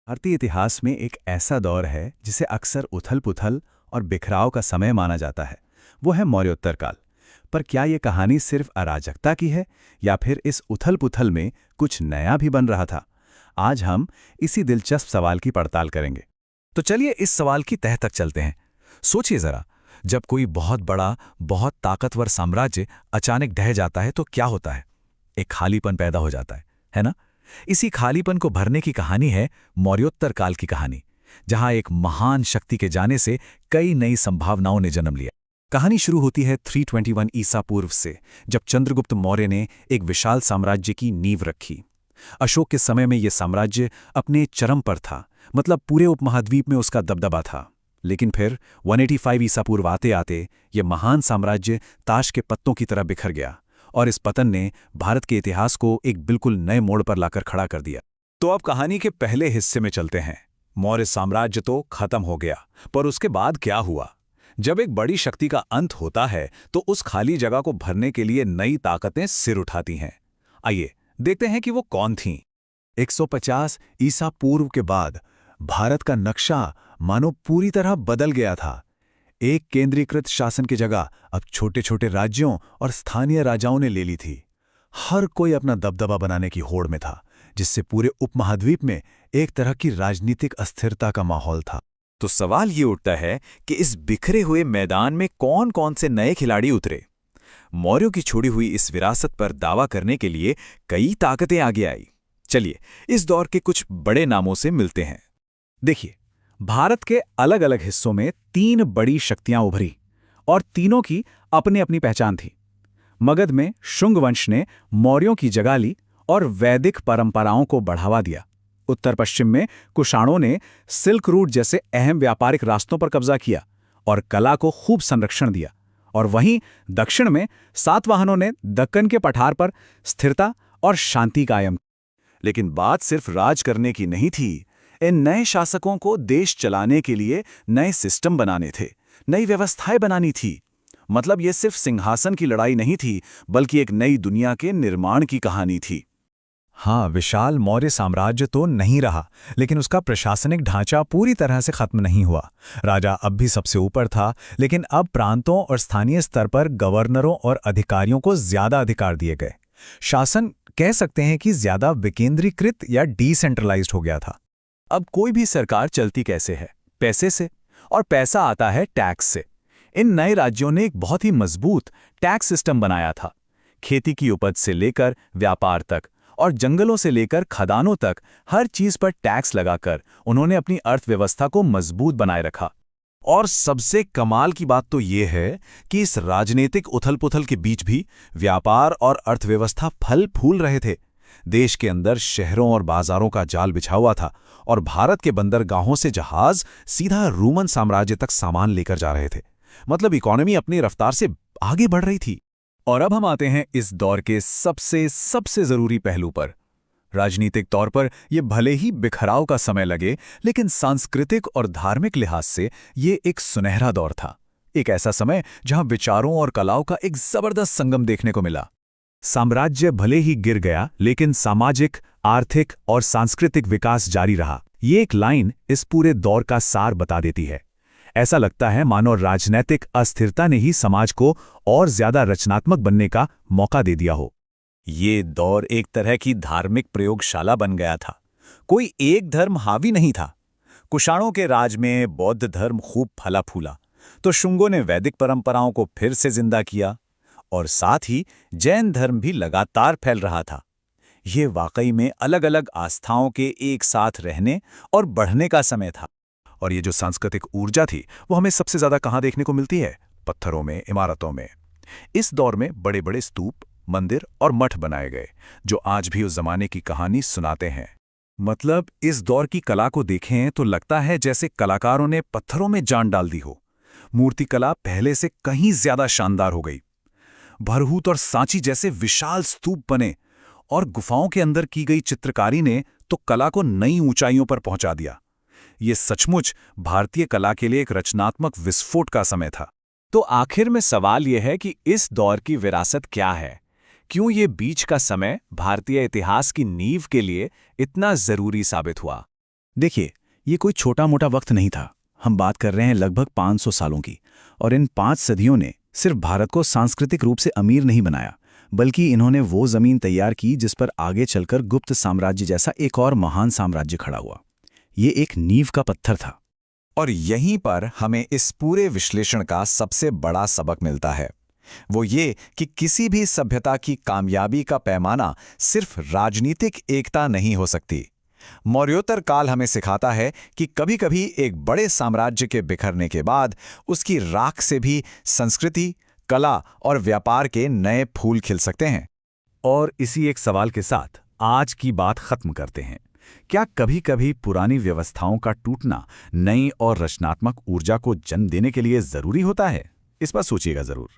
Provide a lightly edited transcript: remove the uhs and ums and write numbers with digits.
भारतीय इतिहास में एक ऐसा दौर है जिसे अक्सर उथल-पुथल और बिखराव का समय माना जाता है। वो है मौर्योत्तर काल। पर क्या ये कहानी सिर्फ अराजकता की है या फिर इस उथल-पुथल में कुछ नया भी बन रहा था? आज हम इसी दिलचस्प सवाल की पड़ताल करेंगे। तो चलिए इस सवाल की तह तक चलते हैं। सोचिए जरा, जब कोई बहुत बड़ा, बहुत ताकतवर साम्राज्य अचानक ढह जाता है तो क्या होता है? एक खालीपन पैदा हो जाता है ना? इसी खालीपन को भरने की कहानी है मौर्योत्तर काल की कहानी, जहां एक महान शक्ति के जाने से कई नई संभावनाओं ने जन्म लिया। कहानी शुरू होती है 321 ईसा पूर्व से, जब चंद्रगुप्त मौर्य ने एक विशाल साम्राज्य की नींव रखी। अशोक के समय में यह साम्राज्य अपने चरम पर था, मतलब पूरे उपमहाद्वीप में उसका दबदबा था। लेकिन फिर 185 ईसा पूर्व आते आते यह महान साम्राज्य ताश के पत्तों की तरह बिखर गया, और इस पतन ने भारत के इतिहास को एक बिल्कुल नए मोड़ पर लाकर खड़ा कर दिया। तो अब कहानी के पहले हिस्से में चलते हैं। मौर्य साम्राज्य तो खत्म हो गया, पर उसके बाद क्या हुआ? जब एक बड़ी शक्ति का अंत होता है तो उस खाली जगह को भरने के लिए नई ताकतें सिर उठाती हैं। आइए देखते हैं कि वो कौन थीं। 150 ईसा पूर्व के बाद भारत का नक्शा मानो पूरी तरह बदल गया था। एक केंद्रीकृत शासन की जगह अब छोटे-छोटे राज्यों और स्थानीय राजाओं ने ले ली थी। हर कोई अपना दबदबा बनाने की होड़ में था, जिससे पूरे उपमहाद्वीप में एक तरह की राजनीतिक अस्थिरता का माहौल था। तो सवाल ये उठता है कि इस बिखरे हुए मैदान में कौन-कौन से नए खिलाड़ी उतरे? मौर्यों की छोड़ी हुई इस विरासत पर दावा करने के लिए कई ताकतें आगे आई। चलिए इस दौर के कुछ बड़े नामों से मिलते हैं। देखिए, भारत के अलग अलग हिस्सों में 3 बड़ी शक्तियां उभरी, और तीनों की अपनी अपनी पहचान थी। मगध में शुंग वंश ने मौर्यों की जगह ली और वैदिक परंपराओं को बढ़ावा दिया। उत्तर पश्चिम में कुषाणों ने सिल्क रूट जैसे अहम व्यापारिक रास्तों पर कब्जा किया और कला को खूब संरक्षण दिया। और वहीं दक्षिण में सातवाहनों ने दक्कन के पठार पर स्थिरता और शांति कायम की। लेकिन बात सिर्फ राज करने की नहीं थी। इन नए शासकों को देश चलाने के लिए नए सिस्टम बनाने थे, नई व्यवस्थाएं बनानी थी। मतलब ये सिर्फ सिंहासन की लड़ाई नहीं थी, बल्कि एक नई दुनिया के निर्माण की कहानी थी। हाँ, विशाल मौर्य साम्राज्य तो नहीं रहा, लेकिन उसका प्रशासनिक ढांचा पूरी तरह से खत्म नहीं हुआ। राजा अब भी सबसे ऊपर था, लेकिन अब प्रांतों और स्थानीय स्तर पर गवर्नरों और अधिकारियों को ज्यादा अधिकार दिए गए। शासन कह सकते हैं कि ज्यादा विकेंद्रीकृत या डिसेंट्रलाइज्ड हो गया था। अब कोई भी सरकार चलती कैसे है? पैसे से, और पैसा आता है टैक्स से। इन नए राज्यों ने एक बहुत ही मजबूत टैक्स सिस्टम बनाया था। खेती की उपज से लेकर व्यापार तक, और जंगलों से लेकर खदानों तक, हर चीज पर टैक्स लगाकर उन्होंने अपनी अर्थव्यवस्था को मजबूत बनाए रखा। और सबसे कमाल की बात तो ये है कि इस राजनीतिक उथल-पुथल के बीच भी व्यापार और अर्थव्यवस्था फल फूल रहे थे। देश के अंदर शहरों और बाजारों का जाल बिछा हुआ था, और भारत के बंदरगाहों से जहाज सीधा रोमन साम्राज्य तक सामान लेकर जा रहे थे। मतलब इकोनॉमी अपनी रफ्तार से आगे बढ़ रही थी। और अब हम आते हैं इस दौर के सबसे जरूरी पहलू पर। राजनीतिक तौर पर यह भले ही बिखराव का समय लगे, लेकिन सांस्कृतिक और धार्मिक लिहाज से ये एक सुनहरा दौर था। एक ऐसा समय जहां विचारों और कलाओं का एक जबरदस्त संगम देखने को मिला। साम्राज्य भले ही गिर गया, लेकिन सामाजिक, आर्थिक और सांस्कृतिक विकास जारी रहा। ये एक लाइन इस पूरे दौर का सार बता देती है। ऐसा लगता है मानो राजनीतिक अस्थिरता ने ही समाज को और ज्यादा रचनात्मक बनने का मौका दे दिया हो। ये दौर एक तरह की धार्मिक प्रयोगशाला बन गया था। कोई एक धर्म हावी नहीं था। कुषाणों के राज में बौद्ध धर्म खूब फला फूला, तो शुंगों ने वैदिक परंपराओं को फिर से जिंदा किया, और साथ ही जैन धर्म भी लगातार फैल रहा था। ये वाकई में अलग अलग आस्थाओं के एक साथ रहने और बढ़ने का समय था। और ये जो सांस्कृतिक ऊर्जा थी, वो हमें सबसे ज्यादा कहाँ देखने को मिलती है? पत्थरों में, इमारतों में। इस दौर में बड़े बड़े स्तूप, मंदिर और मठ बनाए गए, जो आज भी उस जमाने की कहानी सुनाते हैं। मतलब इस दौर की कला को देखें तो लगता है जैसे कलाकारों ने पत्थरों में जान डाल दी हो। मूर्तिकला पहले से कहीं ज्यादा शानदार हो गई। भरहूत और सांची जैसे विशाल स्तूप बने, और गुफाओं के अंदर की गई चित्रकारी ने तो कला को नई ऊंचाइयों पर पहुंचा दिया। ये सचमुच भारतीय कला के लिए एक रचनात्मक विस्फोट का समय था। तो आखिर में सवाल यह है कि इस दौर की विरासत क्या है? क्यों ये बीच का समय भारतीय इतिहास की नींव के लिए इतना जरूरी साबित हुआ? देखिए, ये कोई छोटा मोटा वक्त नहीं था। हम बात कर रहे हैं लगभग 500 सालों की। और इन 5 सदियों ने सिर्फ भारत को सांस्कृतिक रूप से अमीर नहीं बनाया, बल्कि इन्होंने वो जमीन तैयार की जिस पर आगे चलकर गुप्त साम्राज्य जैसा एक और महान साम्राज्य खड़ा हुआ। ये एक नींव का पत्थर था। और यहीं पर हमें इस पूरे विश्लेषण का सबसे बड़ा सबक मिलता है। वो ये कि किसी भी सभ्यता की कामयाबी का पैमाना सिर्फ राजनीतिक एकता नहीं हो सकती। मौर्योत्तर काल हमें सिखाता है कि कभी-कभी एक बड़े साम्राज्य के बिखरने के बाद उसकी राख से भी संस्कृति, कला और व्यापार के नए फूल खिल सकते हैं। और इसी एक सवाल के साथ आज की बात खत्म करते हैं। क्या कभी-कभी पुरानी व्यवस्थाओं का टूटना नई और रचनात्मक ऊर्जा को जन्म देने के लिए जरूरी होता है? इस पर सोचिएगा जरूर।